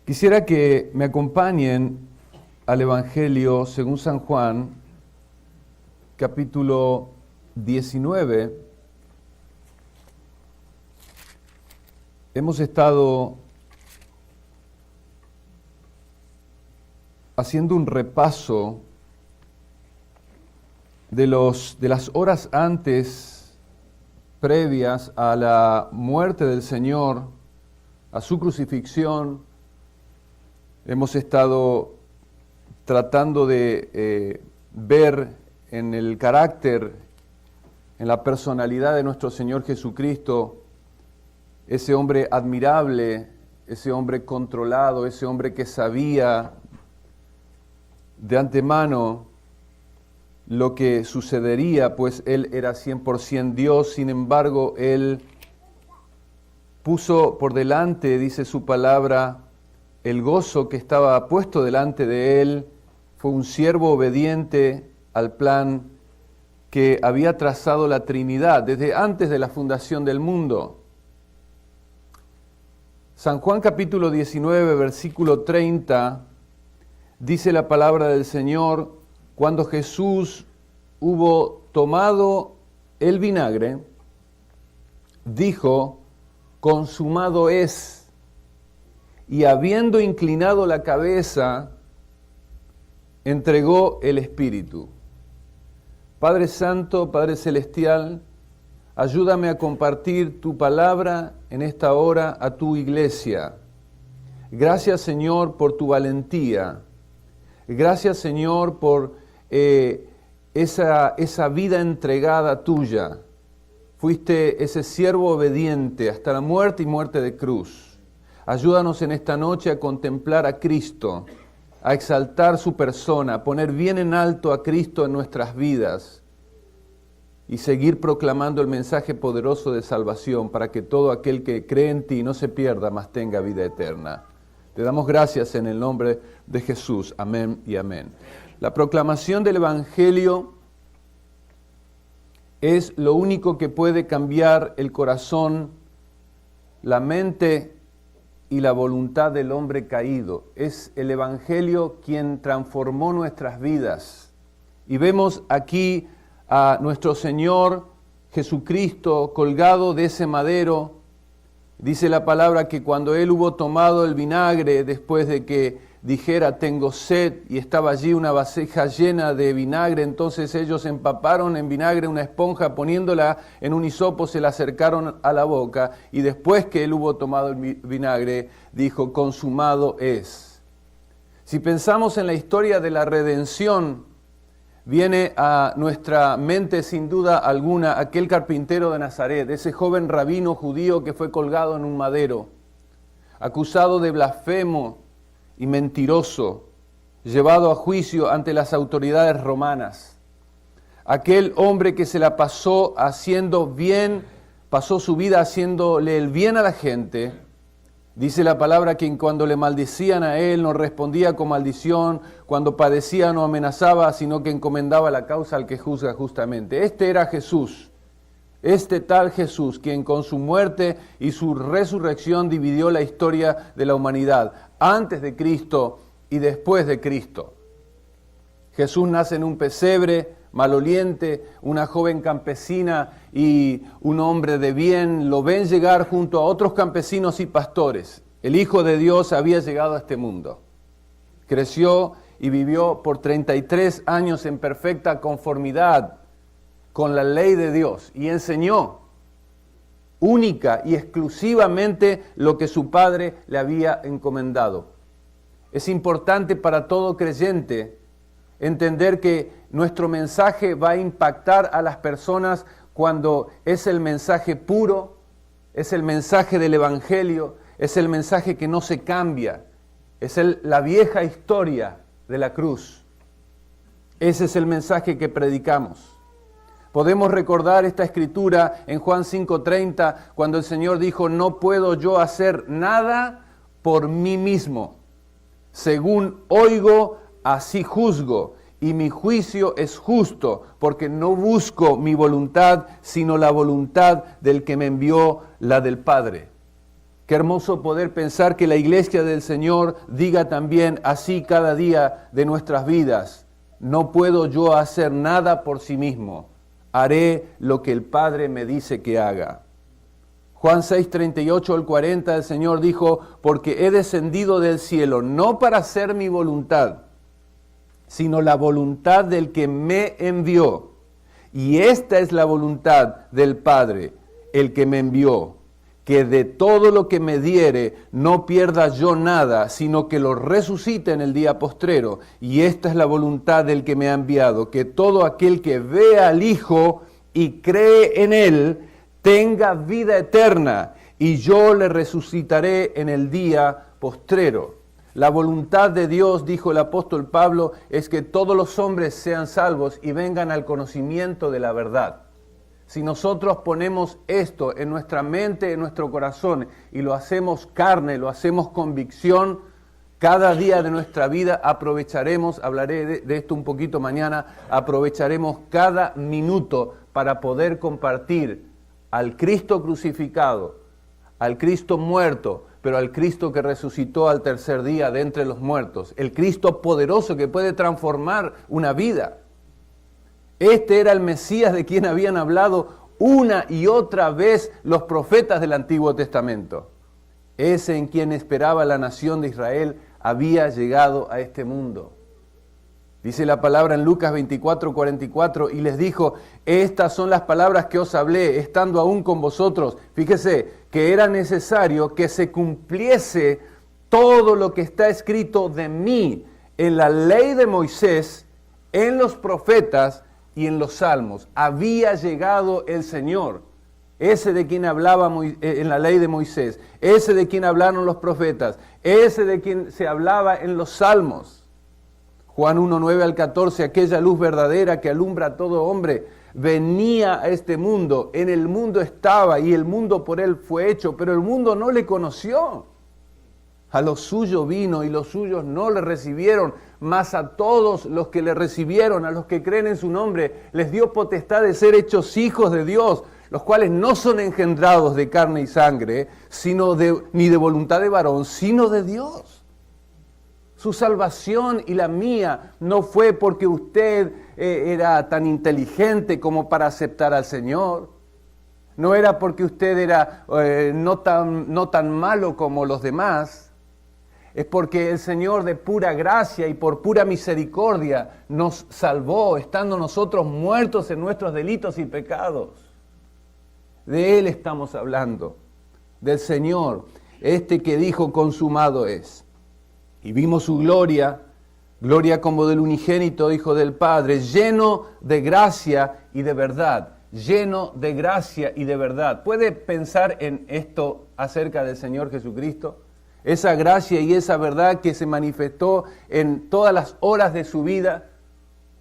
Quisiera que me acompañen al Evangelio según San Juan, capítulo 19. Hemos estado haciendo un repaso de las horas antes, previas a la muerte del Señor, a su crucifixión. Hemos estado tratando de ver en el carácter, en la personalidad de nuestro Señor Jesucristo, ese hombre admirable, ese hombre controlado, ese hombre que sabía de antemano lo que sucedería, pues Él era 100% Dios. Sin embargo, Él puso por delante, dice su palabra, el gozo que estaba puesto delante de Él. Fue un siervo obediente al plan que había trazado la Trinidad desde antes de la fundación del mundo. San Juan capítulo 19, versículo 30, dice la palabra del Señor: cuando Jesús hubo tomado el vinagre, dijo: consumado es. Y habiendo inclinado la cabeza, entregó el Espíritu. Padre Santo, Padre Celestial, ayúdame a compartir tu palabra en esta hora a tu iglesia. Gracias, Señor, por tu valentía. Gracias, Señor, por esa vida entregada tuya. Fuiste ese siervo obediente hasta la muerte y muerte de cruz. Ayúdanos en esta noche a contemplar a Cristo, a exaltar su persona, a poner bien en alto a Cristo en nuestras vidas y seguir proclamando el mensaje poderoso de salvación para que todo aquel que cree en ti no se pierda, mas tenga vida eterna. Te damos gracias en el nombre de Jesús. Amén y amén. La proclamación del Evangelio es lo único que puede cambiar el corazón, la mente y la voluntad del hombre caído. Es el Evangelio quien transformó nuestras vidas. Y vemos aquí a nuestro Señor Jesucristo colgado de ese madero. Dice la palabra que cuando Él hubo tomado el vinagre, después de que dijera tengo sed, y estaba allí una vasija llena de vinagre, entonces ellos empaparon en vinagre una esponja, poniéndola en un hisopo, se la acercaron a la boca, y después que Él hubo tomado el vinagre, dijo: consumado es. Si pensamos en la historia de la redención, viene a nuestra mente sin duda alguna aquel carpintero de Nazaret, ese joven rabino judío que fue colgado en un madero, acusado de blasfemo y mentiroso, llevado a juicio ante las autoridades romanas. Aquel hombre que se la pasó haciendo bien, pasó su vida haciéndole el bien a la gente. Dice la palabra que cuando le maldecían a él no respondía con maldición, cuando padecía no amenazaba, sino que encomendaba la causa al que juzga justamente. Este era Jesús, este tal Jesús, quien con su muerte y su resurrección dividió la historia de la humanidad, antes de Cristo y después de Cristo. Jesús nace en un pesebre maloliente, una joven campesina y un hombre de bien lo ven llegar junto a otros campesinos y pastores. El Hijo de Dios había llegado a este mundo. Creció y vivió por 33 años en perfecta conformidad con la ley de Dios y enseñó única y exclusivamente lo que su Padre le había encomendado. Es importante para todo creyente entender que nuestro mensaje va a impactar a las personas cuando es el mensaje puro, es el mensaje del Evangelio, es el mensaje que no se cambia, es la vieja historia de la cruz. Ese es el mensaje que predicamos. Podemos recordar esta escritura en Juan 5:30, cuando el Señor dijo: no puedo yo hacer nada por mí mismo. Según oigo, así juzgo, y mi juicio es justo, porque no busco mi voluntad, sino la voluntad del que me envió, la del Padre. Qué hermoso poder pensar que la iglesia del Señor diga también así cada día de nuestras vidas: no puedo yo hacer nada por sí mismo, haré lo que el Padre me dice que haga. Juan 6, 38 al 40, el Señor dijo: porque he descendido del cielo, no para hacer mi voluntad, sino la voluntad del que me envió. Y esta es la voluntad del Padre, el que me envió, que de todo lo que me diere no pierda yo nada, sino que lo resucite en el día postrero. Y esta es la voluntad del que me ha enviado, que todo aquel que vea al Hijo y cree en Él tenga vida eterna, y yo le resucitaré en el día postrero. La voluntad de Dios, dijo el apóstol Pablo, es que todos los hombres sean salvos y vengan al conocimiento de la verdad. Si nosotros ponemos esto en nuestra mente, en nuestro corazón, y lo hacemos carne, lo hacemos convicción, cada día de nuestra vida aprovecharemos, hablaré de esto un poquito mañana, aprovecharemos cada minuto para poder compartir al Cristo crucificado, al Cristo muerto, pero al Cristo que resucitó al tercer día de entre los muertos, el Cristo poderoso que puede transformar una vida. Este era el Mesías de quien habían hablado una y otra vez los profetas del Antiguo Testamento. Ese en quien esperaba la nación de Israel había llegado a este mundo. Dice la palabra en Lucas 24, 44, y les dijo: estas son las palabras que os hablé, estando aún con vosotros. Fíjese que era necesario que se cumpliese todo lo que está escrito de mí en la ley de Moisés, en los profetas y en los salmos. Había llegado el Señor, ese de quien hablaba en la ley de Moisés, ese de quien hablaron los profetas, ese de quien se hablaba en los salmos. Juan 1, 9 al 14, aquella luz verdadera que alumbra a todo hombre, venía a este mundo, en el mundo estaba y el mundo por él fue hecho, pero el mundo no le conoció. A los suyos vino y los suyos no le recibieron, mas a todos los que le recibieron, a los que creen en su nombre, les dio potestad de ser hechos hijos de Dios, los cuales no son engendrados de carne y sangre, ni de voluntad de varón, sino de Dios. Su salvación y la mía no fue porque usted era tan inteligente como para aceptar al Señor. No era porque usted era no tan malo como los demás. Es porque el Señor de pura gracia y por pura misericordia nos salvó, estando nosotros muertos en nuestros delitos y pecados. De Él estamos hablando, del Señor, este que dijo: consumado es. Y vimos su gloria, gloria como del unigénito Hijo del Padre, lleno de gracia y de verdad, lleno de gracia y de verdad. ¿Puede pensar en esto acerca del Señor Jesucristo? Esa gracia y esa verdad que se manifestó en todas las horas de su vida,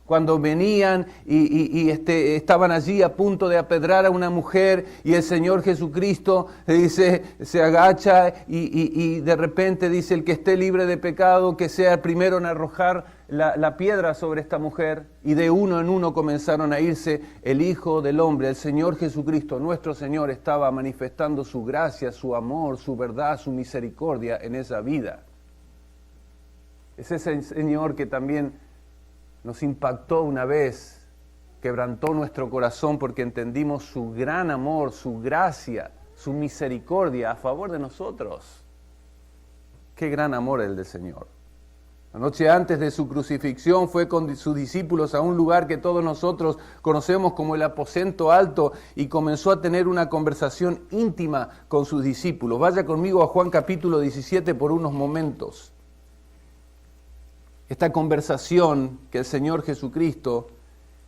cuando venían y estaban allí a punto de apedrar a una mujer, y el Señor Jesucristo dice, se agacha y de repente dice: el que esté libre de pecado, que sea el primero en arrojar la piedra sobre esta mujer. Y de uno en uno comenzaron a irse. El Hijo del Hombre, el Señor Jesucristo, nuestro Señor, estaba manifestando su gracia, su amor, su verdad, su misericordia en esa vida. Es ese Señor que también nos impactó una vez, quebrantó nuestro corazón porque entendimos su gran amor, su gracia, su misericordia a favor de nosotros. Qué gran amor el del Señor. La noche antes de su crucifixión fue con sus discípulos a un lugar que todos nosotros conocemos como el aposento alto, y comenzó a tener una conversación íntima con sus discípulos. Vaya conmigo a Juan capítulo 17 por unos momentos. Esta conversación que el Señor Jesucristo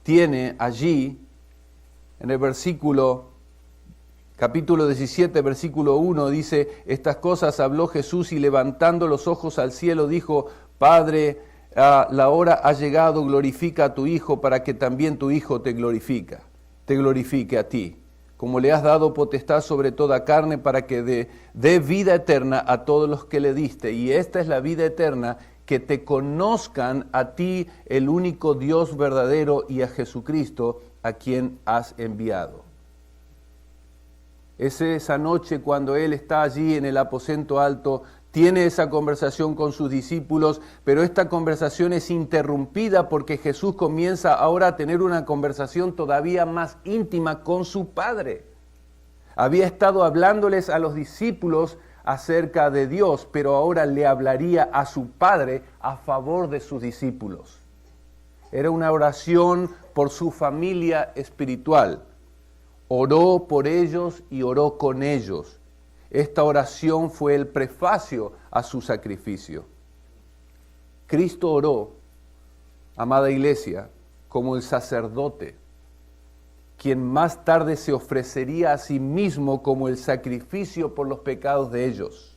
tiene allí, en el capítulo 17, versículo 1, dice: estas cosas habló Jesús, y levantando los ojos al cielo dijo: Padre, la hora ha llegado, glorifica a tu Hijo, para que también tu Hijo te glorifique a ti, como le has dado potestad sobre toda carne, para que dé vida eterna a todos los que le diste. Y esta es la vida eterna, que te conozcan a ti, el único Dios verdadero, y a Jesucristo, a quien has enviado. Es esa noche cuando Él está allí en el aposento alto, tiene esa conversación con sus discípulos, pero esta conversación es interrumpida porque Jesús comienza ahora a tener una conversación todavía más íntima con su Padre. Había estado hablándoles a los discípulos acerca de Dios, pero ahora le hablaría a su Padre a favor de sus discípulos. Era una oración por su familia espiritual. Oró por ellos y oró con ellos. Esta oración fue el prefacio a su sacrificio. Cristo oró, amada iglesia, como el sacerdote, quien más tarde se ofrecería a sí mismo como el sacrificio por los pecados de ellos.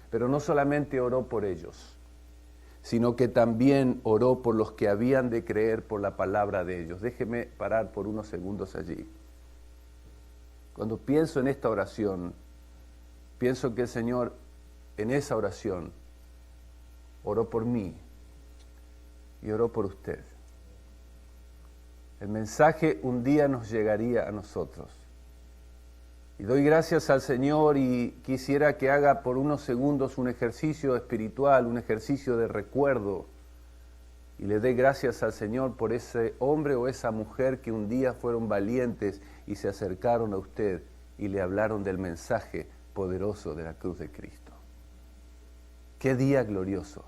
Pero no solamente oró por ellos, sino que también oró por los que habían de creer por la palabra de ellos. Déjeme parar por unos segundos allí. Cuando pienso en esta oración, pienso que el Señor en esa oración oró por mí y oró por usted. El mensaje un día nos llegaría a nosotros. Y doy gracias al Señor y quisiera que haga por unos segundos un ejercicio espiritual, un ejercicio de recuerdo. Y le dé gracias al Señor por ese hombre o esa mujer que un día fueron valientes y se acercaron a usted y le hablaron del mensaje poderoso de la cruz de Cristo. ¡Qué día glorioso!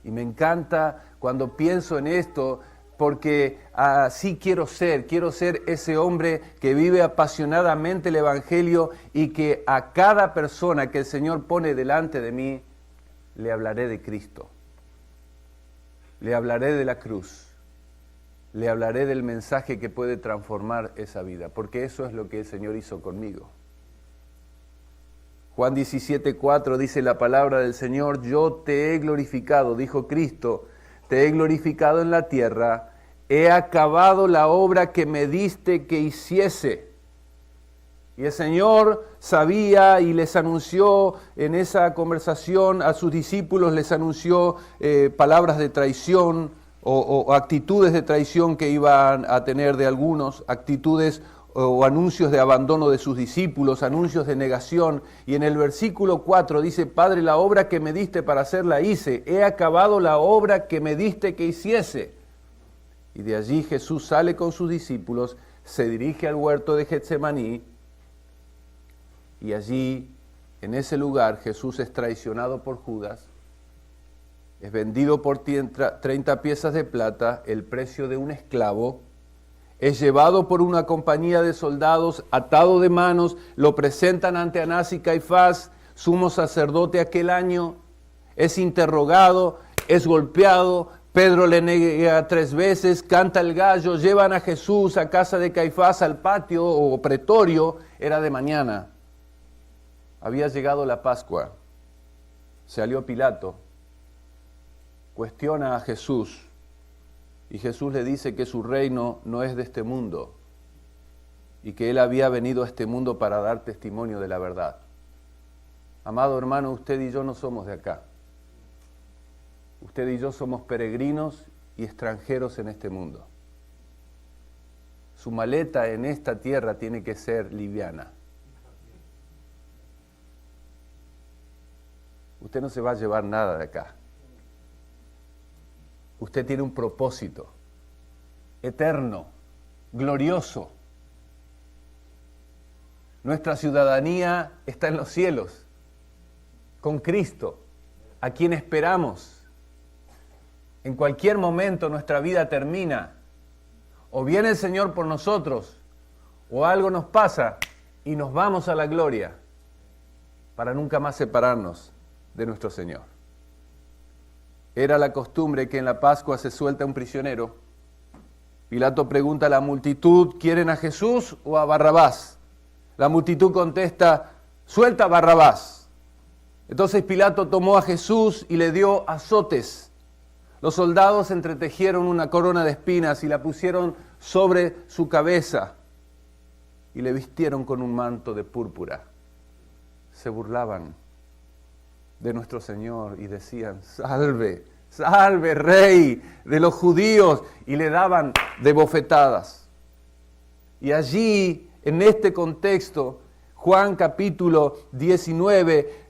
Y me encanta cuando pienso en esto, porque así quiero ser ese hombre que vive apasionadamente el Evangelio y que a cada persona que el Señor pone delante de mí, le hablaré de Cristo. Le hablaré de la cruz. Le hablaré del mensaje que puede transformar esa vida, porque eso es lo que el Señor hizo conmigo. Juan 17:4 dice la palabra del Señor: yo te he glorificado, dijo Cristo, te he glorificado en la tierra, he acabado la obra que me diste que hiciese. Y el Señor sabía y les anunció en esa conversación a sus discípulos, les anunció palabras de traición o actitudes de traición que iban a tener de algunos, actitudes o anuncios de abandono de sus discípulos, anuncios de negación. Y en el versículo 4 dice: Padre, la obra que me diste para hacerla hice, he acabado la obra que me diste que hiciese. Y de allí Jesús sale con sus discípulos, se dirige al huerto de Getsemaní, y allí, en ese lugar, Jesús es traicionado por Judas, es vendido por 30 piezas de plata, el precio de un esclavo, es llevado por una compañía de soldados, atado de manos, lo presentan ante Anás y Caifás, sumo sacerdote aquel año, es interrogado, es golpeado, Pedro le niega 3 veces, canta el gallo, llevan a Jesús a casa de Caifás, al patio o pretorio, era de mañana. Había llegado la Pascua, salió Pilato, cuestiona a Jesús y Jesús le dice que su reino no es de este mundo y que Él había venido a este mundo para dar testimonio de la verdad. Amado hermano, usted y yo no somos de acá. Usted y yo somos peregrinos y extranjeros en este mundo. Su maleta en esta tierra tiene que ser liviana. Usted no se va a llevar nada de acá. Usted tiene un propósito eterno, glorioso. Nuestra ciudadanía está en los cielos, con Cristo, a quien esperamos. En cualquier momento nuestra vida termina. O viene el Señor por nosotros, o algo nos pasa y nos vamos a la gloria para nunca más separarnos de nuestro Señor. Era la costumbre que en la Pascua se suelta un prisionero. Pilato pregunta a la multitud: ¿quieren a Jesús o a Barrabás? La multitud contesta: suelta a Barrabás. Entonces Pilato tomó a Jesús y le dio azotes. Los soldados entretejieron una corona de espinas y la pusieron sobre su cabeza y le vistieron con un manto de púrpura. Se burlaban de nuestro Señor y decían: salve, salve, Rey de los judíos, y le daban de bofetadas. Y allí en este contexto, Juan capítulo 19,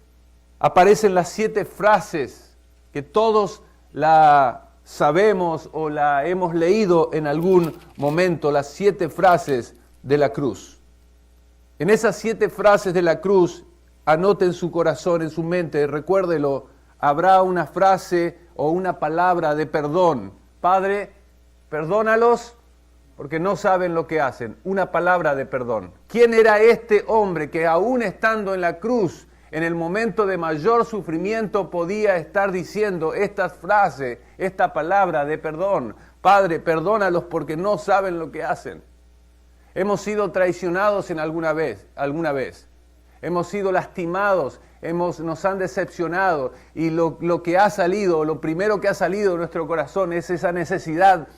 aparecen las 7 frases que todos la sabemos o la hemos leído en algún momento, las 7 frases de la cruz. En esas 7 frases de la cruz, anote en su corazón, en su mente, recuérdelo, habrá una frase o una palabra de perdón. Padre, perdónalos porque no saben lo que hacen. Una palabra de perdón. ¿Quién era este hombre que aún estando en la cruz, en el momento de mayor sufrimiento, podía estar diciendo esta frase, esta palabra de perdón? Padre, perdónalos porque no saben lo que hacen. Hemos sido traicionados en alguna vez. Hemos sido lastimados, nos han decepcionado y lo que ha salido, lo primero que ha salido de nuestro corazón es esa necesidad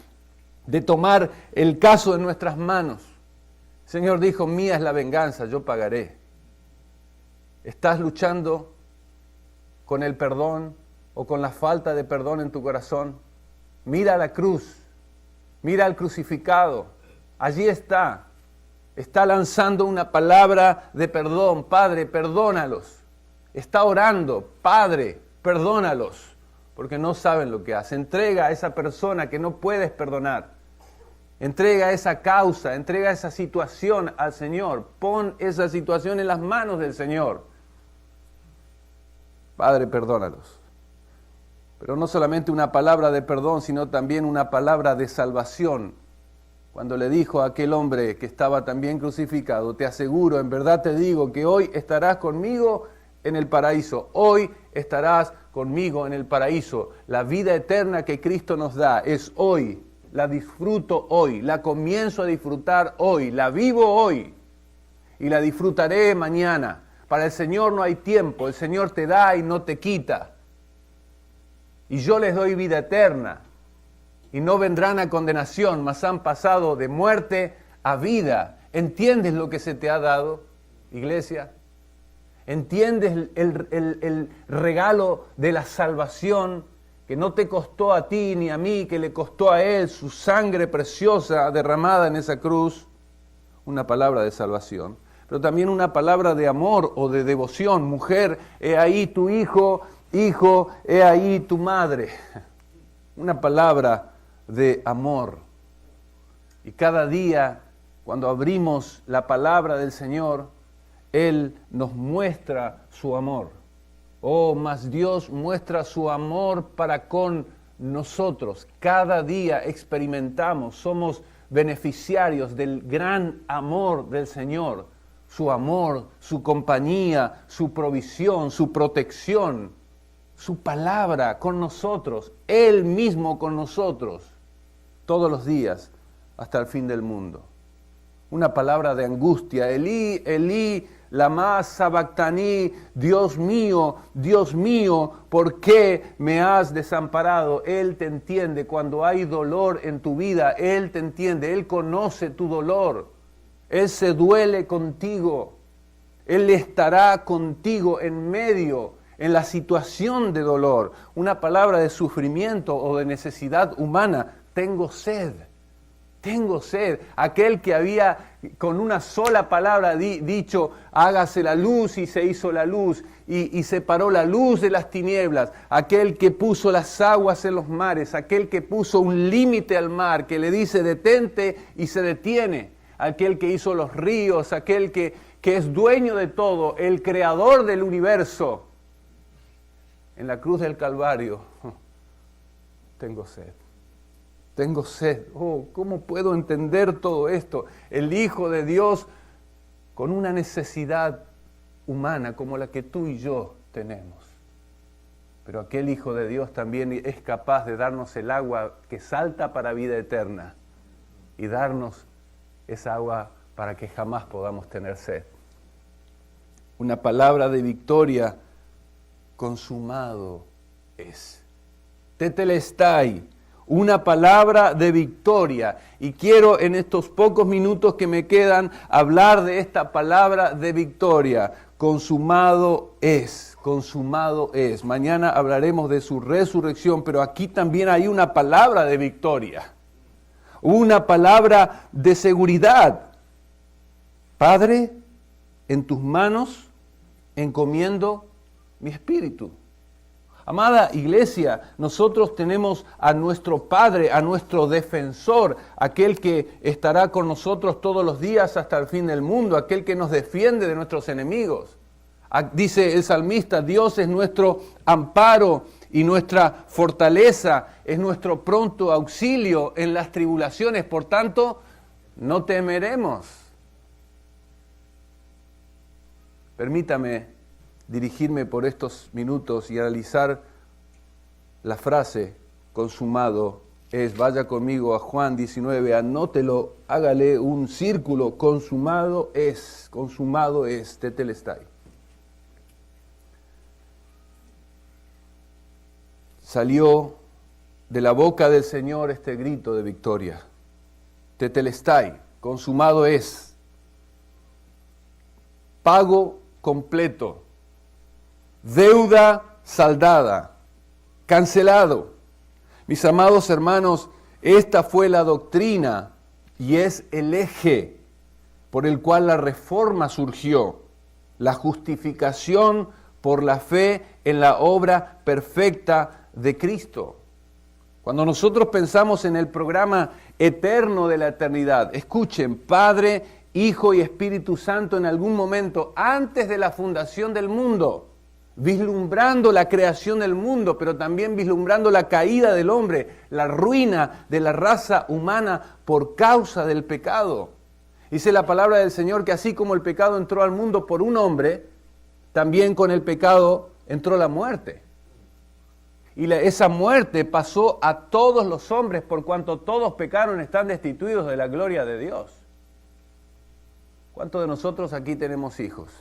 de tomar el caso en nuestras manos. El Señor dijo, mía es la venganza, yo pagaré. ¿Estás luchando con el perdón o con la falta de perdón en tu corazón? Mira la cruz, mira al crucificado, allí está lanzando una palabra de perdón. Padre, perdónalos. Está orando, Padre, perdónalos, porque no saben lo que hace. Entrega a esa persona que no puedes perdonar. Entrega esa causa, entrega esa situación al Señor. Pon esa situación en las manos del Señor. Padre, perdónalos. Pero no solamente una palabra de perdón, sino también una palabra de salvación. Cuando le dijo a aquel hombre que estaba también crucificado, te aseguro, en verdad te digo, que hoy estarás conmigo en el paraíso. Hoy estarás conmigo en el paraíso. La vida eterna que Cristo nos da es hoy. La disfruto hoy, la comienzo a disfrutar hoy, la vivo hoy y la disfrutaré mañana. Para el Señor no hay tiempo, el Señor te da y no te quita. Y yo les doy vida eterna y no vendrán a condenación, mas han pasado de muerte a vida. ¿Entiendes lo que se te ha dado, iglesia? ¿Entiendes el regalo de la salvación que no te costó a ti ni a mí, que le costó a Él su sangre preciosa derramada en esa cruz? Una palabra de salvación, pero también una palabra de amor o de devoción. Mujer, he ahí tu hijo, hijo, he ahí tu madre. Una palabra de amor. Y cada día, cuando abrimos la palabra del Señor, Él nos muestra su amor. Oh, mas Dios muestra su amor para con nosotros. Cada día experimentamos, somos beneficiarios del gran amor del Señor. Su amor, su compañía, su provisión, su protección, su palabra con nosotros, Él mismo con nosotros, todos los días hasta el fin del mundo. Una palabra de angustia, Elí, Elí, lama sabactani, Dios mío, ¿por qué me has desamparado? Él te entiende cuando hay dolor en tu vida, Él te entiende, Él conoce tu dolor, Él se duele contigo, Él estará contigo en medio, en la situación de dolor. Una palabra de sufrimiento o de necesidad humana, tengo sed. Tengo sed. Aquel que había con una sola palabra dicho, hágase la luz, y se hizo la luz, y separó la luz de las tinieblas. Aquel que puso las aguas en los mares, aquel que puso un límite al mar, que le dice detente y se detiene. Aquel que hizo los ríos, aquel que es dueño de todo, el creador del universo. En la cruz del Calvario, tengo sed. Tengo sed. Oh, ¿cómo puedo entender todo esto? El Hijo de Dios con una necesidad humana como la que tú y yo tenemos. Pero aquel Hijo de Dios también es capaz de darnos el agua que salta para vida eterna y darnos esa agua para que jamás podamos tener sed. Una palabra de victoria, consumado es. Tetelestai. Una palabra de victoria. Y quiero en estos pocos minutos que me quedan hablar de esta palabra de victoria. Consumado es, consumado es. Mañana hablaremos de su resurrección, pero aquí también hay una palabra de victoria. Una palabra de seguridad. Padre, en tus manos encomiendo mi espíritu. Amada iglesia, nosotros tenemos a nuestro Padre, a nuestro defensor, aquel que estará con nosotros todos los días hasta el fin del mundo, aquel que nos defiende de nuestros enemigos. Dice el salmista, Dios es nuestro amparo y nuestra fortaleza, es nuestro pronto auxilio en las tribulaciones, por tanto, no temeremos. Permítame dirigirme por estos minutos y analizar la frase consumado es, vaya conmigo a Juan 19, anótelo, hágale un círculo, consumado es, tetelestai. Salió de la boca del Señor este grito de victoria, tetelestai, consumado es, pago completo, deuda saldada, cancelado. Mis amados hermanos, esta fue la doctrina y es el eje por el cual la reforma surgió, la justificación por la fe en la obra perfecta de Cristo. Cuando nosotros pensamos en el programa eterno de la eternidad, escuchen, Padre, Hijo y Espíritu Santo en algún momento antes de la fundación del mundo, vislumbrando la creación del mundo, pero también vislumbrando la caída del hombre, la ruina de la raza humana por causa del pecado. Dice la palabra del Señor que así como el pecado entró al mundo por un hombre, también con el pecado entró la muerte. Y esa muerte pasó a todos los hombres por cuanto todos pecaron, están destituidos de la gloria de Dios. ¿Cuántos de nosotros aquí tenemos hijos?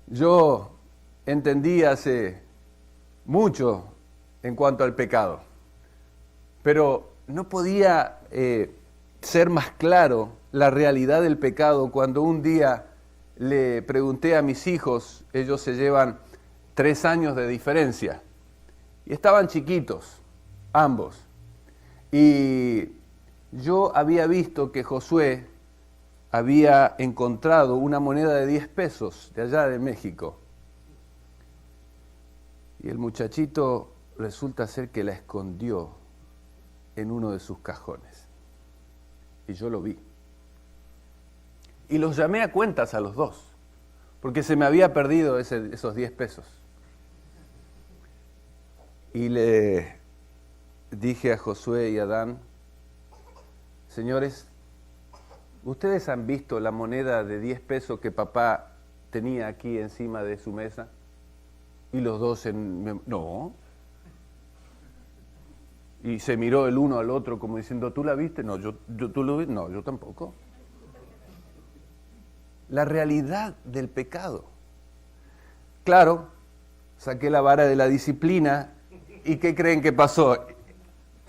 Yo entendí hace mucho en cuanto al pecado, pero no podía ser más claro la realidad del pecado cuando un día le pregunté a mis hijos, ellos se llevan 3 años de diferencia, y estaban chiquitos, ambos, y yo había visto que Josué había encontrado una moneda de 10 pesos de allá de México. Y el muchachito resulta ser que la escondió en uno de sus cajones. Y yo lo vi. Y los llamé a cuentas a los dos, porque se me había perdido esos 10 pesos. Y le dije a Josué y a Dan, señores, ¿ustedes han visto la moneda de 10 pesos que papá tenía aquí encima de su mesa? Y los dos, no. Y se miró el uno al otro como diciendo, ¿tú la viste? No, ¿tú lo viste? No, yo tampoco. La realidad del pecado. Claro, saqué la vara de la disciplina y ¿qué creen que pasó?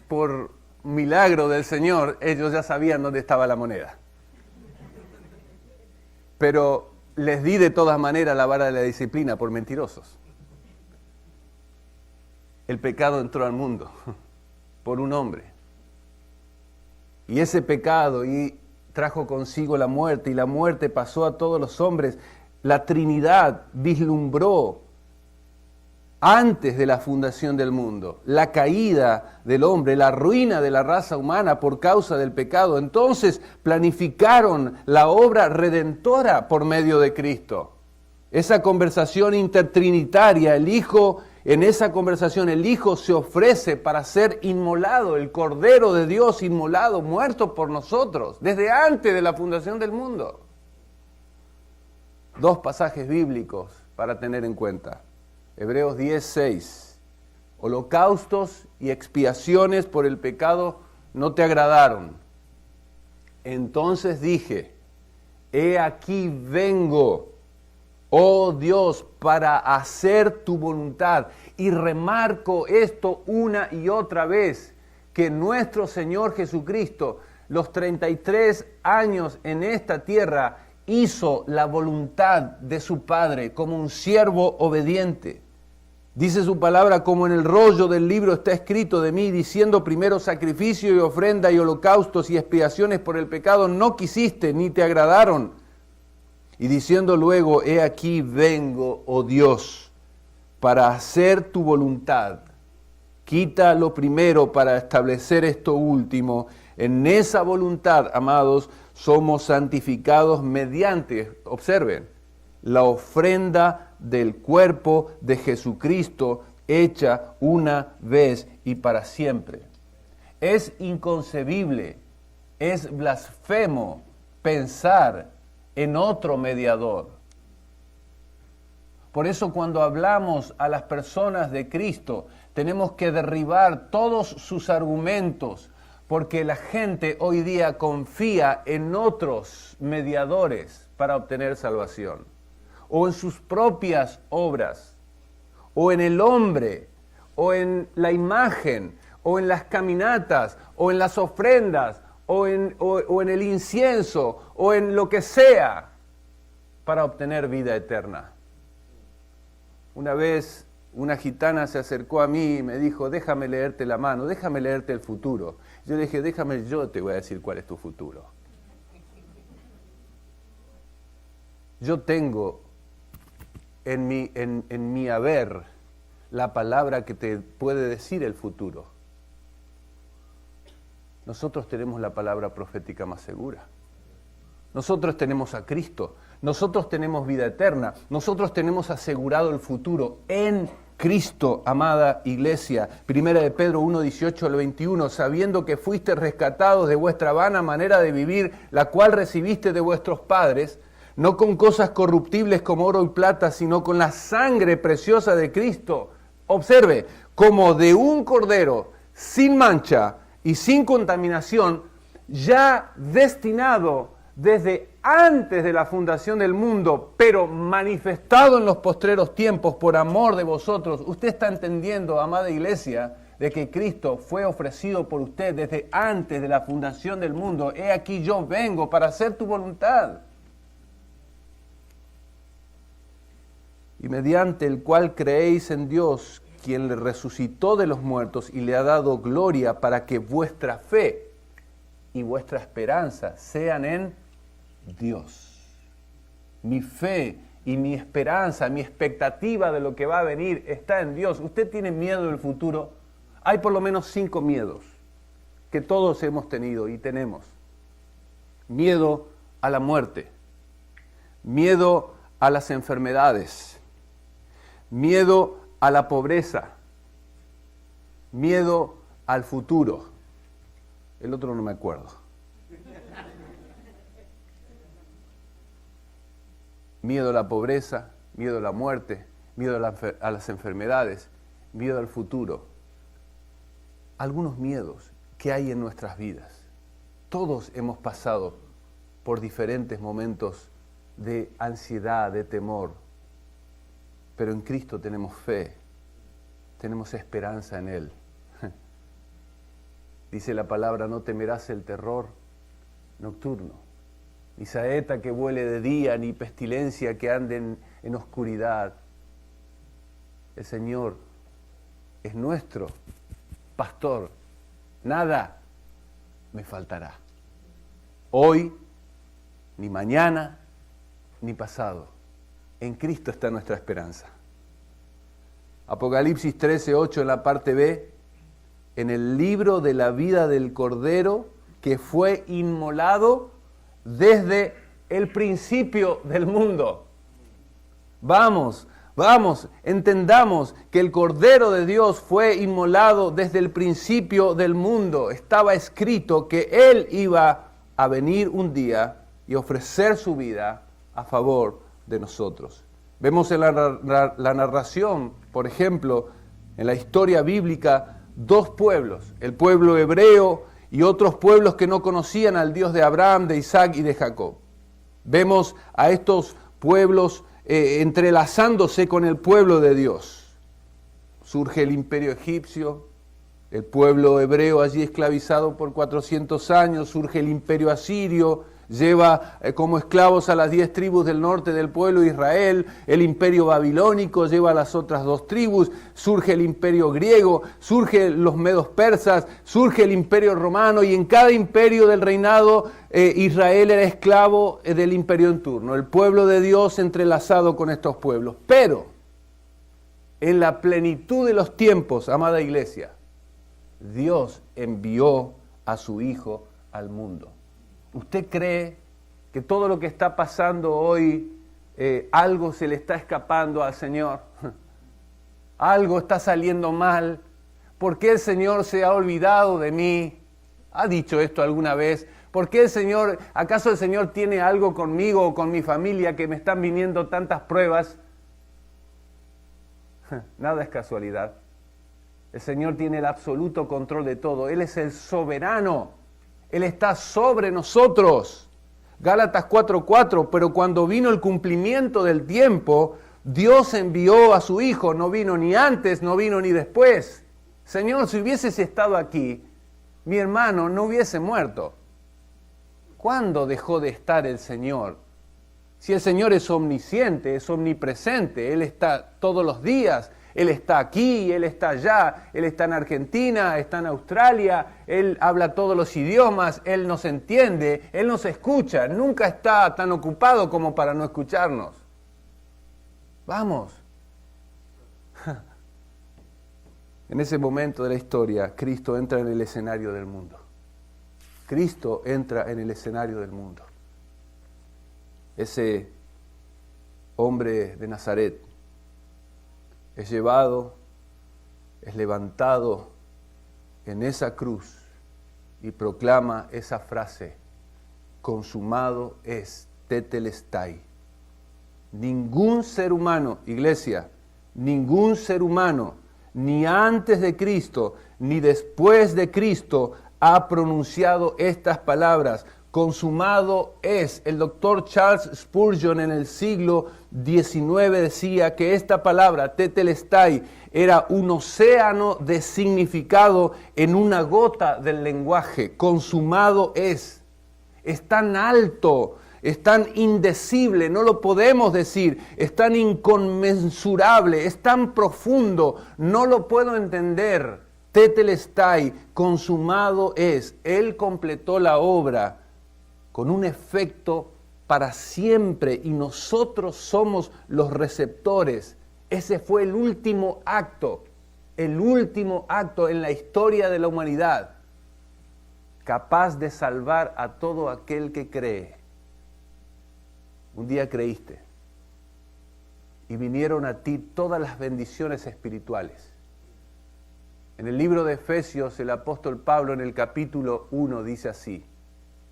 Por milagro del Señor, ellos ya sabían dónde estaba la moneda. Pero les di de todas maneras la vara de la disciplina por mentirosos. El pecado entró al mundo por un hombre. Y ese pecado trajo consigo la muerte, y la muerte pasó a todos los hombres. La Trinidad vislumbró antes de la fundación del mundo la caída del hombre, la ruina de la raza humana por causa del pecado. Entonces planificaron la obra redentora por medio de Cristo. Esa conversación intertrinitaria, en esa conversación el Hijo se ofrece para ser inmolado, el Cordero de Dios inmolado, muerto por nosotros, desde antes de la fundación del mundo. 2 pasajes bíblicos para tener en cuenta. Hebreos 10:6. Holocaustos y expiaciones por el pecado no te agradaron. Entonces dije, he aquí vengo, oh Dios, para hacer tu voluntad. Y remarco esto una y otra vez, que nuestro Señor Jesucristo, los 33 años en esta tierra, hizo la voluntad de su Padre como un siervo obediente. Dice su palabra, como en el rollo del libro está escrito de mí, diciendo primero sacrificio y ofrenda y holocaustos y expiaciones por el pecado, no quisiste ni te agradaron. Y diciendo luego, he aquí vengo, oh Dios, para hacer tu voluntad. Quita lo primero para establecer esto último. En esa voluntad, amados, somos santificados mediante, observen, la ofrenda del cuerpo de Jesucristo hecha una vez y para siempre. Es inconcebible, es blasfemo pensar en otro mediador. Por eso cuando hablamos a las personas de Cristo, tenemos que derribar todos sus argumentos, porque la gente hoy día confía en otros mediadores para obtener salvación, o en sus propias obras, o en el hombre, o en la imagen, o en las caminatas, o en las ofrendas, o en el incienso, o en lo que sea, para obtener vida eterna. Una vez una gitana se acercó a mí y me dijo, déjame leerte la mano, déjame leerte el futuro. Yo le dije, déjame, yo te voy a decir cuál es tu futuro. Yo tengo en mi haber la palabra que te puede decir el futuro. Nosotros tenemos la palabra profética más segura. Nosotros tenemos a Cristo. Nosotros tenemos vida eterna. Nosotros tenemos asegurado el futuro en Cristo, amada iglesia. Primera de Pedro 1, 18 al 21, sabiendo que fuiste rescatados de vuestra vana manera de vivir, la cual recibiste de vuestros padres, no con cosas corruptibles como oro y plata, sino con la sangre preciosa de Cristo. Observe, como de un cordero sin mancha y sin contaminación, ya destinado desde antes de la fundación del mundo, pero manifestado en los postreros tiempos por amor de vosotros. Usted está entendiendo, amada iglesia, de que Cristo fue ofrecido por usted desde antes de la fundación del mundo. He aquí yo vengo para hacer tu voluntad. Y mediante el cual creéis en Dios, quien le resucitó de los muertos y le ha dado gloria, para que vuestra fe y vuestra esperanza sean en Dios. Mi fe y mi esperanza, mi expectativa de lo que va a venir está en Dios. ¿Usted tiene miedo del futuro? Hay por lo menos 5 miedos que todos hemos tenido y tenemos. Miedo a la muerte, miedo a las enfermedades, miedo a la pobreza, miedo al futuro. El otro no me acuerdo. Miedo a la pobreza, miedo a la muerte, miedo a las enfermedades, miedo al futuro. Algunos miedos que hay en nuestras vidas. Todos hemos pasado por diferentes momentos de ansiedad, de temor. Pero en Cristo tenemos fe, tenemos esperanza en Él. Dice la palabra, no temerás el terror nocturno, ni saeta que vuele de día, ni pestilencia que ande en oscuridad. El Señor es nuestro pastor, nada me faltará. Hoy, ni mañana, ni pasado. En Cristo está nuestra esperanza. Apocalipsis 13:8 en la parte B, en el libro de la vida del Cordero que fue inmolado desde el principio del mundo. Vamos, entendamos que el Cordero de Dios fue inmolado desde el principio del mundo. Estaba escrito que Él iba a venir un día y ofrecer su vida a favor de nosotros. Vemos en la narración, por ejemplo, en la historia bíblica, 2 pueblos, el pueblo hebreo y otros pueblos que no conocían al Dios de Abraham, de Isaac y de Jacob. Vemos a estos pueblos entrelazándose con el pueblo de Dios. Surge el imperio egipcio, el pueblo hebreo allí esclavizado por 400 años, surge el imperio asirio, lleva como esclavos a las 10 tribus del norte del pueblo de Israel, el imperio babilónico lleva a las otras 2 tribus, surge el imperio griego, surgen los medos persas, surge el imperio romano, y en cada imperio del reinado Israel era esclavo del imperio en turno, el pueblo de Dios entrelazado con estos pueblos. Pero en la plenitud de los tiempos, amada iglesia, Dios envió a su Hijo al mundo. ¿Usted cree que todo lo que está pasando hoy, algo se le está escapando al Señor? Algo está saliendo mal. ¿Por qué el Señor se ha olvidado de mí? ¿Ha dicho esto alguna vez? ¿Por qué acaso el Señor tiene algo conmigo o con mi familia que me están viniendo tantas pruebas? Nada es casualidad. El Señor tiene el absoluto control de todo. Él es el soberano. Él está sobre nosotros. Gálatas 4:4, pero cuando vino el cumplimiento del tiempo, Dios envió a su Hijo. No vino ni antes, no vino ni después. Señor, si hubieses estado aquí, mi hermano no hubiese muerto. ¿Cuándo dejó de estar el Señor? Si el Señor es omnisciente, es omnipresente, Él está todos los días, Él está aquí, Él está allá, Él está en Argentina, está en Australia, Él habla todos los idiomas, Él nos entiende, Él nos escucha, nunca está tan ocupado como para no escucharnos. Vamos. En ese momento de la historia, Cristo entra en el escenario del mundo. Cristo entra en el escenario del mundo. Ese hombre de Nazaret es llevado, es levantado en esa cruz y proclama esa frase: consumado es, tetelestai. Ningún ser humano, iglesia, ningún ser humano, ni antes de Cristo, ni después de Cristo, ha pronunciado estas palabras. Consumado es. El doctor Charles Spurgeon en el siglo XIX decía que esta palabra, tetelestai, era un océano de significado en una gota del lenguaje. Consumado es. Es tan alto, es tan indecible, no lo podemos decir, es tan inconmensurable, es tan profundo, no lo puedo entender. Tetelestai, consumado es. Él completó la obra con un efecto para siempre y nosotros somos los receptores. Ese fue el último acto en la historia de la humanidad, capaz de salvar a todo aquel que cree. Un día creíste y vinieron a ti todas las bendiciones espirituales. En el libro de Efesios, el apóstol Pablo en el capítulo 1 dice así: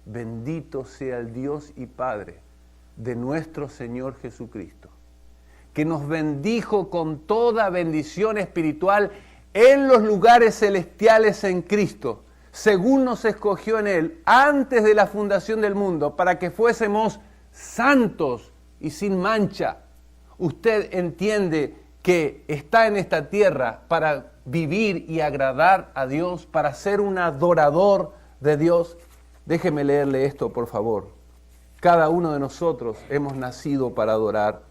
bendito sea el Dios y Padre de nuestro Señor Jesucristo, que nos bendijo con toda bendición espiritual en los lugares celestiales en Cristo, según nos escogió en Él antes de la fundación del mundo, para que fuésemos santos y sin mancha. Usted entiende que está en esta tierra para vivir y agradar a Dios, para ser un adorador de Dios. Déjeme leerle esto, por favor. Cada uno de nosotros hemos nacido para adorar.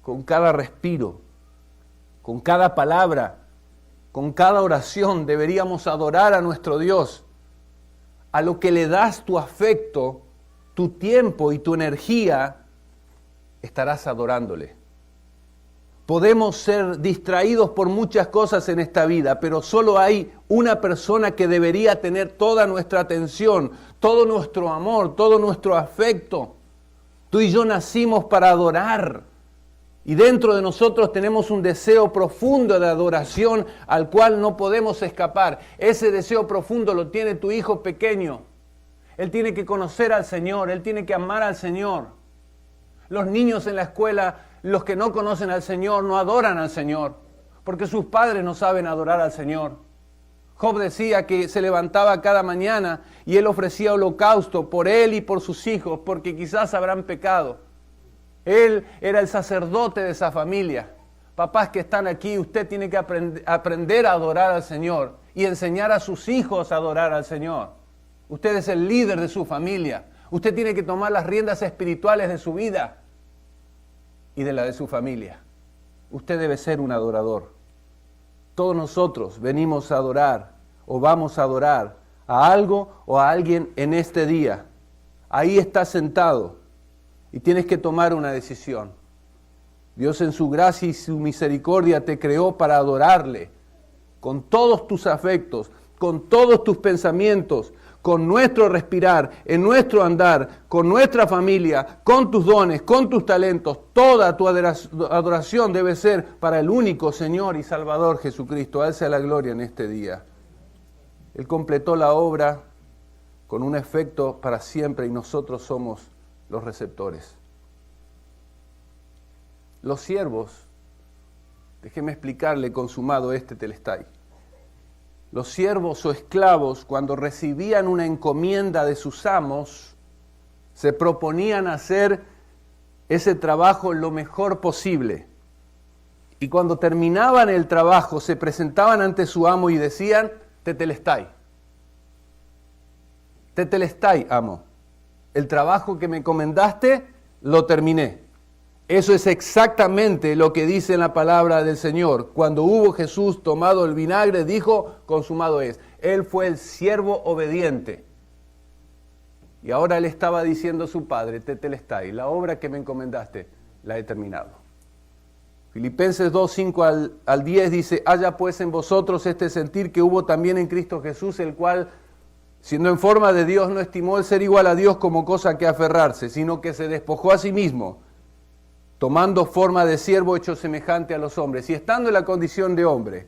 Con cada respiro, con cada palabra, con cada oración deberíamos adorar a nuestro Dios. A lo que le das tu afecto, tu tiempo y tu energía, estarás adorándole. Podemos ser distraídos por muchas cosas en esta vida, pero solo hay una persona que debería tener toda nuestra atención, todo nuestro amor, todo nuestro afecto. Tú y yo nacimos para adorar. Y dentro de nosotros tenemos un deseo profundo de adoración al cual no podemos escapar. Ese deseo profundo lo tiene tu hijo pequeño. Él tiene que conocer al Señor, él tiene que amar al Señor. Los niños en la escuela, los que no conocen al Señor, no adoran al Señor, porque sus padres no saben adorar al Señor. Job decía que se levantaba cada mañana y él ofrecía holocausto por él y por sus hijos, porque quizás habrán pecado. Él era el sacerdote de esa familia. Papás que están aquí, usted tiene que aprender a adorar al Señor y enseñar a sus hijos a adorar al Señor. Usted es el líder de su familia. Usted tiene que tomar las riendas espirituales de su vida y de la de su familia. Usted debe ser un adorador. Todos nosotros venimos a adorar o vamos a adorar a algo o a alguien en este día. Ahí estás sentado y tienes que tomar una decisión. Dios en su gracia y su misericordia te creó para adorarle con todos tus afectos, con todos tus pensamientos, con nuestro respirar, en nuestro andar, con nuestra familia, con tus dones, con tus talentos. Toda tu adoración debe ser para el único Señor y Salvador Jesucristo. A Él sea la gloria en este día. Él completó la obra con un efecto para siempre y nosotros somos los receptores. Los siervos, déjeme explicarle consumado este telestai. Los siervos o esclavos, cuando recibían una encomienda de sus amos, se proponían hacer ese trabajo lo mejor posible. Y cuando terminaban el trabajo, se presentaban ante su amo y decían, tetelestai. Tetelestai, amo. El trabajo que me encomendaste, lo terminé. Eso es exactamente lo que dice en la palabra del Señor. Cuando hubo Jesús tomado el vinagre, dijo, consumado es. Él fue el siervo obediente. Y ahora le estaba diciendo a su padre, tetelestai, la obra que me encomendaste, la he terminado. Filipenses 2, 5 al 10 dice, haya pues en vosotros este sentir que hubo también en Cristo Jesús, el cual, siendo en forma de Dios, no estimó el ser igual a Dios como cosa que aferrarse, sino que se despojó a sí mismo, tomando forma de siervo hecho semejante a los hombres, y estando en la condición de hombre,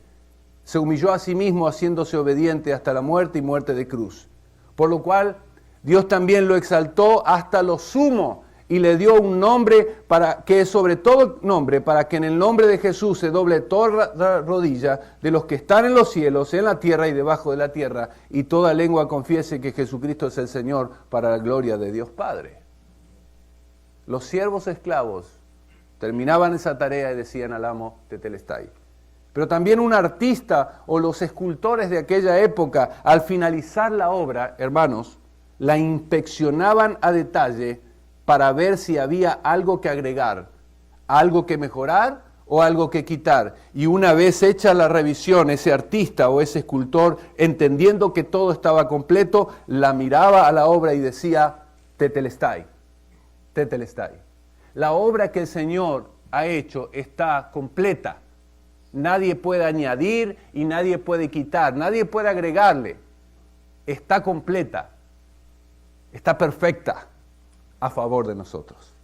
se humilló a sí mismo haciéndose obediente hasta la muerte y muerte de cruz. Por lo cual, Dios también lo exaltó hasta lo sumo y le dio un nombre para que es sobre todo nombre, para que en el nombre de Jesús se doble toda la rodilla de los que están en los cielos, en la tierra y debajo de la tierra, y toda lengua confiese que Jesucristo es el Señor para la gloria de Dios Padre. Los siervos esclavos terminaban esa tarea y decían al amo, tetelestai. Pero también un artista o los escultores de aquella época, al finalizar la obra, hermanos, la inspeccionaban a detalle para ver si había algo que agregar, algo que mejorar o algo que quitar. Y una vez hecha la revisión, ese artista o ese escultor, entendiendo que todo estaba completo, la miraba a la obra y decía, tetelestai, tetelestai. La obra que el Señor ha hecho está completa. Nadie puede añadir y nadie puede quitar, nadie puede agregarle. Está completa, está perfecta a favor de nosotros.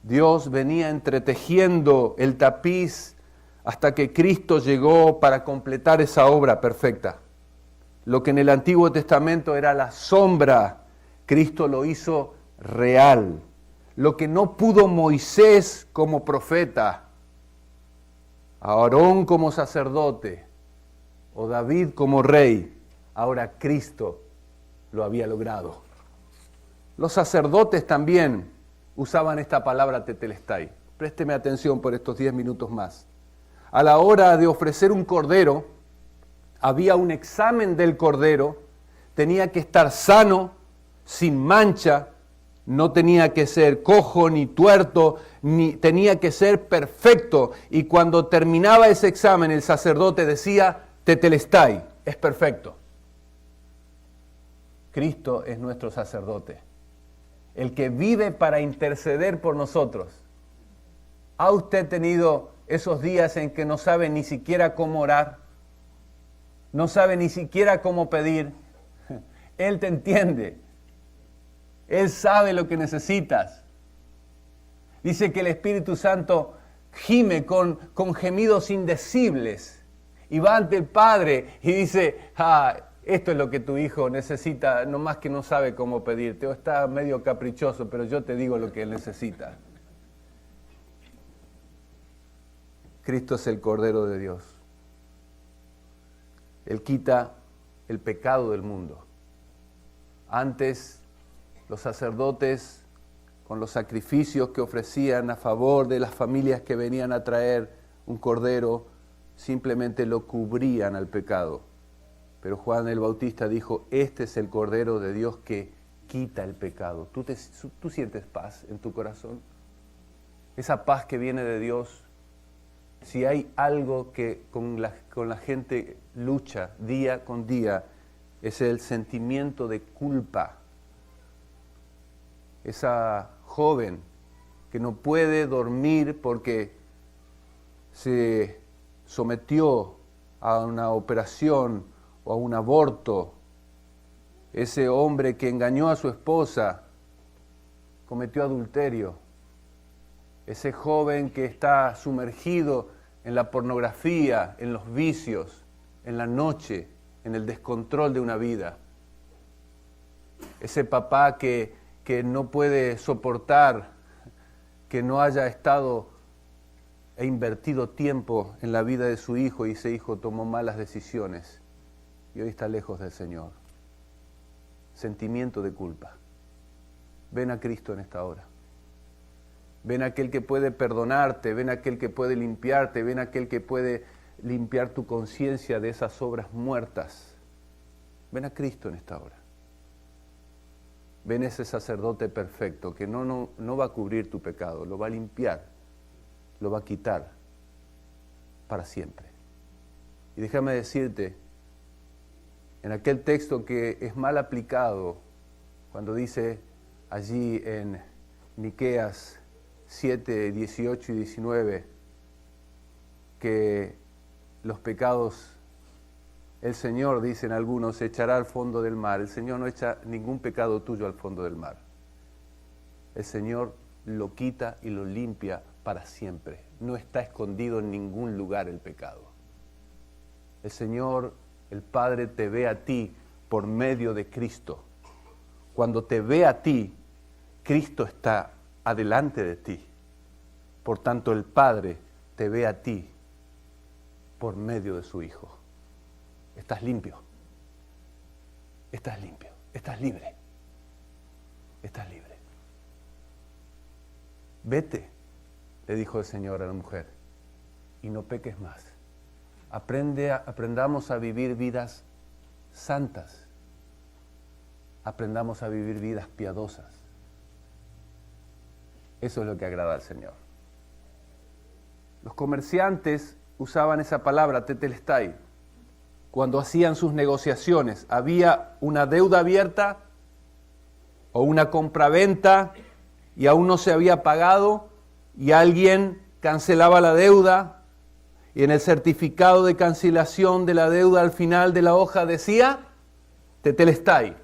Dios venía entretejiendo el tapiz hasta que Cristo llegó para completar esa obra perfecta. Lo que en el Antiguo Testamento era la sombra, Cristo lo hizo real. Lo que no pudo Moisés como profeta, Aarón como sacerdote o David como rey, ahora Cristo lo había logrado. Los sacerdotes también usaban esta palabra tetelestai. Présteme atención por estos 10 minutos más. A la hora de ofrecer un cordero, había un examen del cordero, tenía que estar sano, sin mancha, no tenía que ser cojo ni tuerto, ni tenía que ser perfecto. Y cuando terminaba ese examen, el sacerdote decía, tetelestai, es perfecto. Cristo es nuestro sacerdote, el que vive para interceder por nosotros. ¿Ha usted tenido esos días en que no sabe ni siquiera cómo orar? No sabe ni siquiera cómo pedir. Él te entiende. Él sabe lo que necesitas. Dice que el Espíritu Santo gime con gemidos indecibles y va ante el Padre y dice, esto es lo que tu hijo necesita, no más que no sabe cómo pedirte, o está medio caprichoso, pero yo te digo lo que él necesita. Cristo es el Cordero de Dios. Él quita el pecado del mundo. Antes, los sacerdotes, con los sacrificios que ofrecían a favor de las familias que venían a traer un cordero, simplemente lo cubrían al pecado. Pero Juan el Bautista dijo, este es el Cordero de Dios que quita el pecado. ¿Tú sientes paz en tu corazón? Esa paz que viene de Dios. Si hay algo que con la gente lucha día con día, es el sentimiento de culpa. Esa joven que no puede dormir porque se sometió a una operación o a un aborto. Ese hombre que engañó a su esposa, cometió adulterio. Ese joven que está sumergido en la pornografía, en los vicios, en la noche, en el descontrol de una vida. Ese papá que no puede soportar que no haya estado e invertido tiempo en la vida de su hijo y ese hijo tomó malas decisiones y hoy está lejos del Señor. Sentimiento de culpa. Ven a Cristo en esta hora. Ven a aquel que puede perdonarte, ven a aquel que puede limpiarte, ven a aquel que puede limpiar tu conciencia de esas obras muertas. Ven a Cristo en esta hora. Ven ese sacerdote perfecto que no va a cubrir tu pecado, lo va a limpiar, lo va a quitar para siempre. Y déjame decirte, en aquel texto que es mal aplicado, cuando dice allí en Miqueas 7, 18 y 19, que los pecados, el Señor, dicen algunos, echará al fondo del mar. El Señor no echa ningún pecado tuyo al fondo del mar. El Señor lo quita y lo limpia para siempre. No está escondido en ningún lugar el pecado. El Señor, el Padre, te ve a ti por medio de Cristo. Cuando te ve a ti, Cristo está adelante de ti. Por tanto, el Padre te ve a ti por medio de su Hijo. Estás limpio. Estás limpio. Estás libre. Estás libre. Vete, le dijo el Señor a la mujer, y no peques más. Aprendamos a vivir vidas santas. Aprendamos a vivir vidas piadosas. Eso es lo que agrada al Señor. Los comerciantes usaban esa palabra, tetelestai, cuando hacían sus negociaciones. Había una deuda abierta o una compraventa y aún no se había pagado y alguien cancelaba la deuda y en el certificado de cancelación de la deuda al final de la hoja decía tetelestai,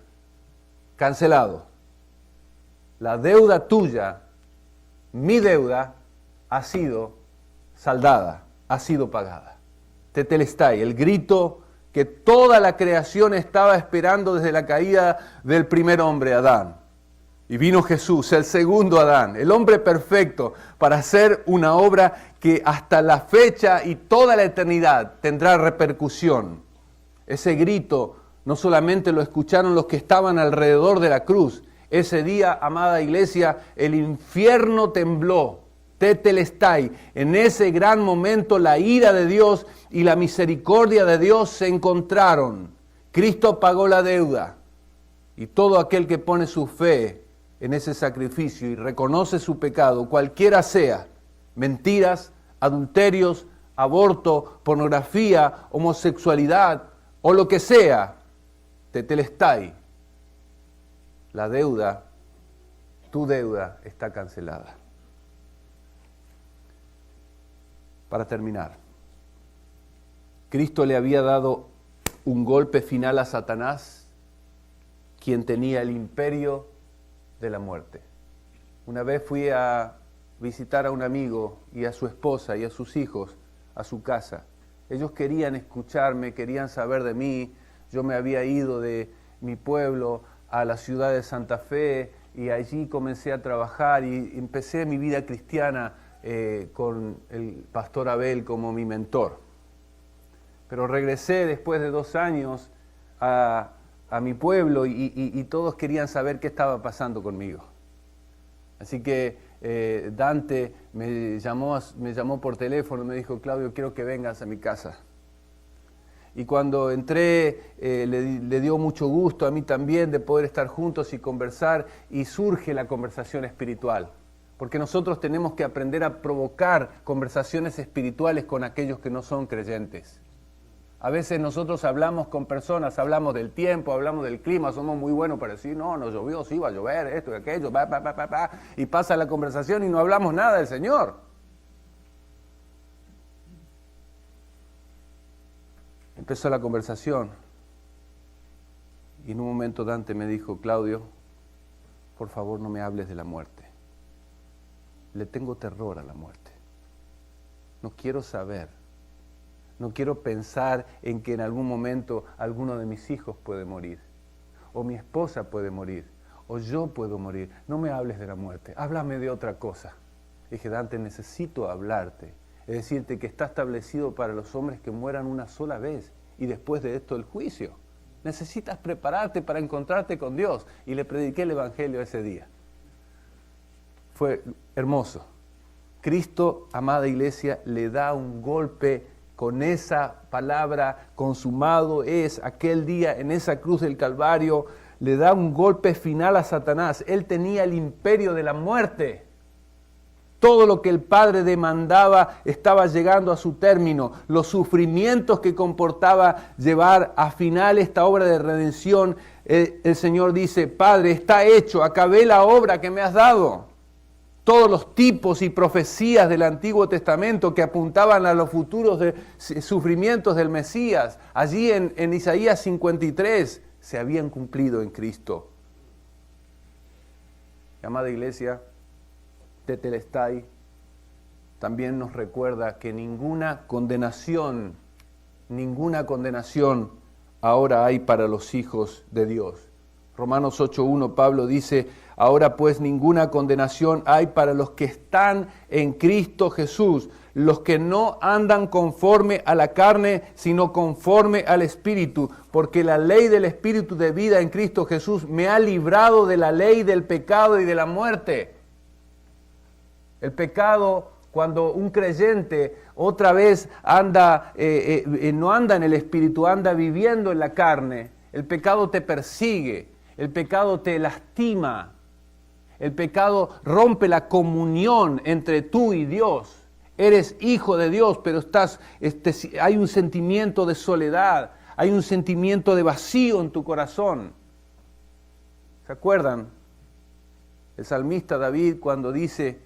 cancelado. La deuda tuya, mi deuda, ha sido saldada, ha sido pagada. Tetelestai, el grito que toda la creación estaba esperando desde la caída del primer hombre, Adán. Y vino Jesús, el segundo Adán, el hombre perfecto, para hacer una obra que hasta la fecha y toda la eternidad tendrá repercusión. Ese grito no solamente lo escucharon los que estaban alrededor de la cruz. Ese día, amada iglesia, el infierno tembló. Tetelestai. En ese gran momento la ira de Dios y la misericordia de Dios se encontraron. Cristo pagó la deuda. Y todo aquel que pone su fe en ese sacrificio y reconoce su pecado, cualquiera sea, mentiras, adulterios, aborto, pornografía, homosexualidad o lo que sea, tetelestai, la deuda, tu deuda está cancelada. Para terminar, Cristo le había dado un golpe final a Satanás, quien tenía el imperio de la muerte. Una vez fui a visitar a un amigo y a su esposa y a sus hijos a su casa. Ellos querían escucharme, querían saber de mí. Yo me había ido de mi pueblo a la ciudad de Santa Fe y allí comencé a trabajar y empecé mi vida cristiana con el pastor Abel como mi mentor. Pero regresé después de 2 años a mi pueblo y todos querían saber qué estaba pasando conmigo. Así que Dante me llamó por teléfono y me dijo, Claudio, quiero que vengas a mi casa. Y cuando entré, le dio mucho gusto a mí también de poder estar juntos y conversar, y surge la conversación espiritual. Porque nosotros tenemos que aprender a provocar conversaciones espirituales con aquellos que no son creyentes. A veces nosotros hablamos con personas, hablamos del tiempo, hablamos del clima, somos muy buenos para decir, no llovió, sí va a llover, esto y aquello, y pasa la conversación y no hablamos nada del Señor. Empezó la conversación y en un momento Dante me dijo, Claudio, por favor no me hables de la muerte. Le tengo terror a la muerte. No quiero saber. No quiero pensar en que en algún momento alguno de mis hijos puede morir, o mi esposa puede morir, o yo puedo morir. No me hables de la muerte, háblame de otra cosa. Dije, Dante, necesito hablarte, es decirte que está establecido para los hombres que mueran una sola vez, y después de esto el juicio. Necesitas prepararte para encontrarte con Dios. Y le prediqué el Evangelio ese día. Fue hermoso. Cristo, amada iglesia, le da un golpe con esa palabra, consumado es, aquel día en esa cruz del Calvario, le da un golpe final a Satanás. Él tenía el imperio de la muerte. Todo lo que el Padre demandaba estaba llegando a su término. Los sufrimientos que comportaba llevar a final esta obra de redención, el Señor dice, Padre, está hecho, acabé la obra que me has dado. Todos los tipos y profecías del Antiguo Testamento que apuntaban a los futuros sufrimientos del Mesías, allí en Isaías 53, se habían cumplido en Cristo. Amada iglesia, Tetelestai también nos recuerda que ninguna condenación ahora hay para los hijos de Dios. Romanos 8:1, Pablo dice, ahora pues ninguna condenación hay para los que están en Cristo Jesús, los que no andan conforme a la carne, sino conforme al Espíritu, porque la ley del Espíritu de vida en Cristo Jesús me ha librado de la ley del pecado y de la muerte. El pecado, cuando un creyente otra vez no anda en el Espíritu, anda viviendo en la carne, el pecado te persigue, el pecado te lastima, el pecado rompe la comunión entre tú y Dios. Eres hijo de Dios, pero hay un sentimiento de soledad, hay un sentimiento de vacío en tu corazón. ¿Se acuerdan? El salmista David cuando dice,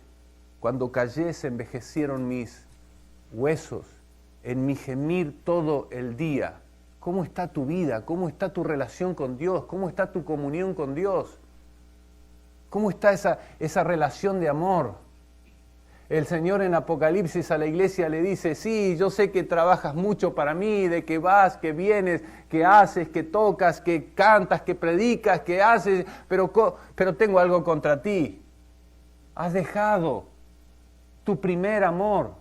cuando callé se envejecieron mis huesos, en mi gemir todo el día. ¿Cómo está tu vida? ¿Cómo está tu relación con Dios? ¿Cómo está tu comunión con Dios? ¿Cómo está esa relación de amor? El Señor en Apocalipsis a la iglesia le dice, sí, yo sé que trabajas mucho para mí, de que vas, que vienes, que haces, que tocas, que cantas, que predicas, que haces, pero tengo algo contra ti. Has dejado tu primer amor.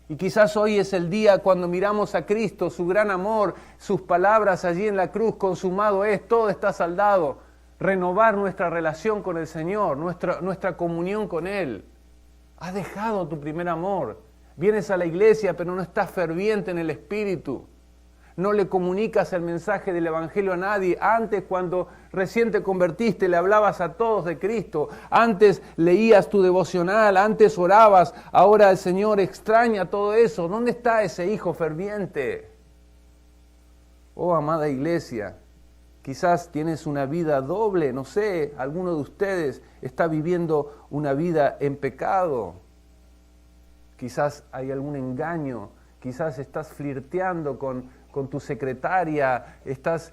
Y quizás hoy es el día cuando miramos a Cristo, su gran amor, sus palabras allí en la cruz, consumado es, todo está saldado. Renovar nuestra relación con el Señor, nuestra comunión con Él. Has dejado tu primer amor. Vienes a la iglesia, pero no estás ferviente en el Espíritu. No le comunicas el mensaje del Evangelio a nadie. Antes, cuando recién te convertiste, le hablabas a todos de Cristo. Antes leías tu devocional, antes orabas. Ahora el Señor extraña todo eso. ¿Dónde está ese hijo ferviente? Oh, amada iglesia, quizás tienes una vida doble. No sé, alguno de ustedes está viviendo una vida en pecado. Quizás hay algún engaño. Quizás estás flirteando con tu secretaria, estás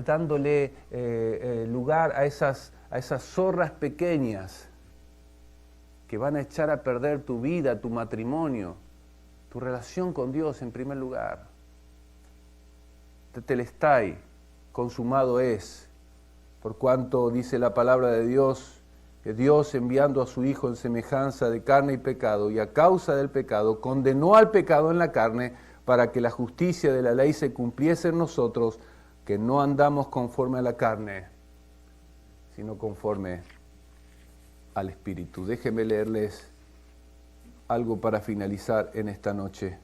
dándole lugar a esas zorras pequeñas que van a echar a perder tu vida, tu matrimonio, tu relación con Dios en primer lugar. Tetelestai, consumado es, por cuanto dice la palabra de Dios, que Dios enviando a su Hijo en semejanza de carne y pecado, y a causa del pecado, condenó al pecado en la carne, para que la justicia de la ley se cumpliese en nosotros, que no andamos conforme a la carne, sino conforme al Espíritu. Déjenme leerles algo para finalizar en esta noche.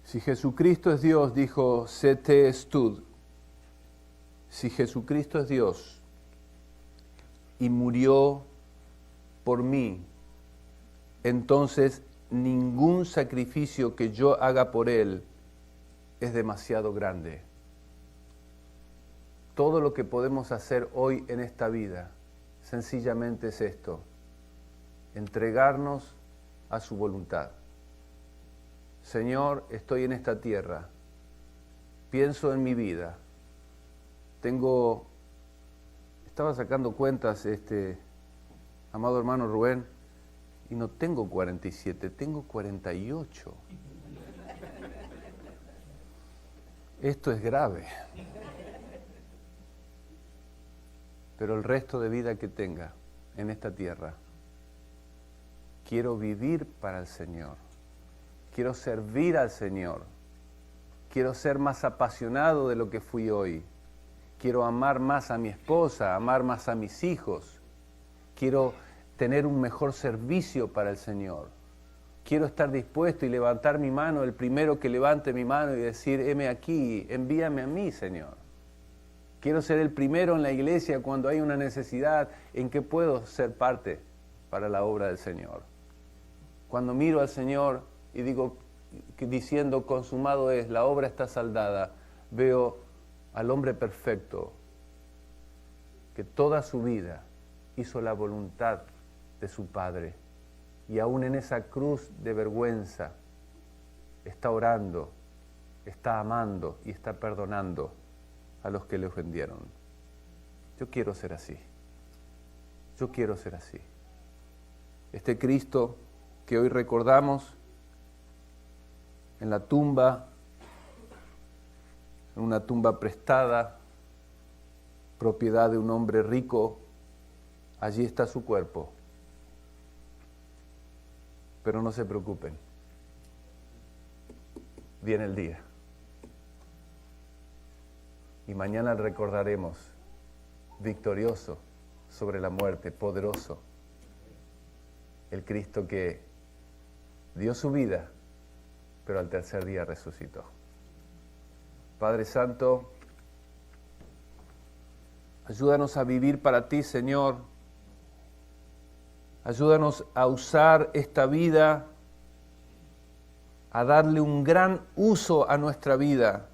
Si Jesucristo es Dios, dijo C.T. Studd, si Jesucristo es Dios y murió por mí, entonces ningún sacrificio que yo haga por Él es demasiado grande. Todo lo que podemos hacer hoy en esta vida, sencillamente es esto: entregarnos a su voluntad. Señor, estoy en esta tierra, pienso en mi vida, estaba sacando cuentas, amado hermano Rubén, y no tengo 47, tengo 48. Esto es grave. Pero el resto de vida que tenga en esta tierra, quiero vivir para el Señor. Quiero servir al Señor. Quiero ser más apasionado de lo que fui hoy. Quiero amar más a mi esposa, amar más a mis hijos. Quiero tener un mejor servicio para el Señor. Quiero estar dispuesto y levantar mi mano, el primero que levante mi mano y decir: heme aquí, envíame a mí, Señor. Quiero ser el primero en la iglesia cuando hay una necesidad en que puedo ser parte para la obra del Señor. Cuando miro al Señor y digo, diciendo consumado es, la obra está saldada, veo al hombre perfecto que toda su vida hizo la voluntad de su Padre, y aún en esa cruz de vergüenza está orando, está amando y está perdonando a los que le ofendieron. Yo quiero ser así. Yo quiero ser así. Este Cristo que hoy recordamos en la tumba, en una tumba prestada, propiedad de un hombre rico, allí está su cuerpo. Pero no se preocupen, viene el día. Y mañana recordaremos, victorioso sobre la muerte, poderoso, el Cristo que dio su vida, pero al tercer día resucitó. Padre Santo, ayúdanos a vivir para ti, Señor. Ayúdanos a usar esta vida, a darle un gran uso a nuestra vida,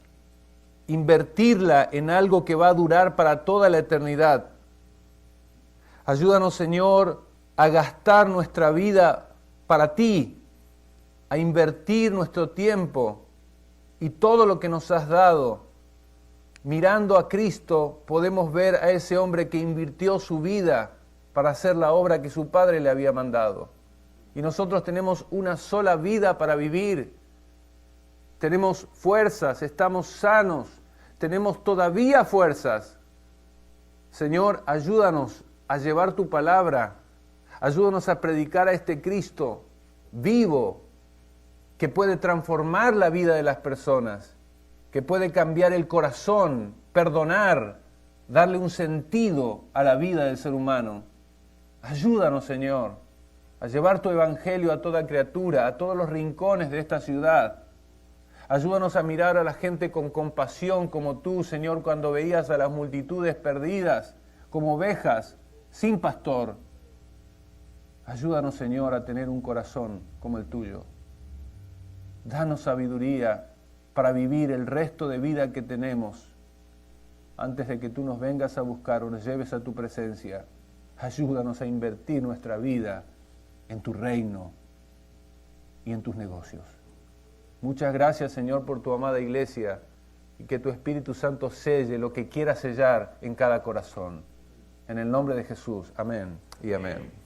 invertirla en algo que va a durar para toda la eternidad. Ayúdanos, Señor, a gastar nuestra vida para ti, a invertir nuestro tiempo y todo lo que nos has dado. Mirando a Cristo, podemos ver a ese hombre que invirtió su vida para hacer la obra que su Padre le había mandado. Y nosotros tenemos una sola vida para vivir. Tenemos fuerzas, estamos sanos, tenemos todavía fuerzas. Señor, ayúdanos a llevar tu palabra, ayúdanos a predicar a este Cristo vivo, que puede transformar la vida de las personas, que puede cambiar el corazón, perdonar, darle un sentido a la vida del ser humano. Ayúdanos, Señor, a llevar tu evangelio a toda criatura, a todos los rincones de esta ciudad. Ayúdanos a mirar a la gente con compasión como tú, Señor, cuando veías a las multitudes perdidas, como ovejas, sin pastor. Ayúdanos, Señor, a tener un corazón como el tuyo. Danos sabiduría para vivir el resto de vida que tenemos antes de que tú nos vengas a buscar o nos lleves a tu presencia. Ayúdanos a invertir nuestra vida en tu reino y en tus negocios. Muchas gracias, Señor, por tu amada iglesia, y que tu Espíritu Santo selle lo que quiera sellar en cada corazón. En el nombre de Jesús. Amén y amén.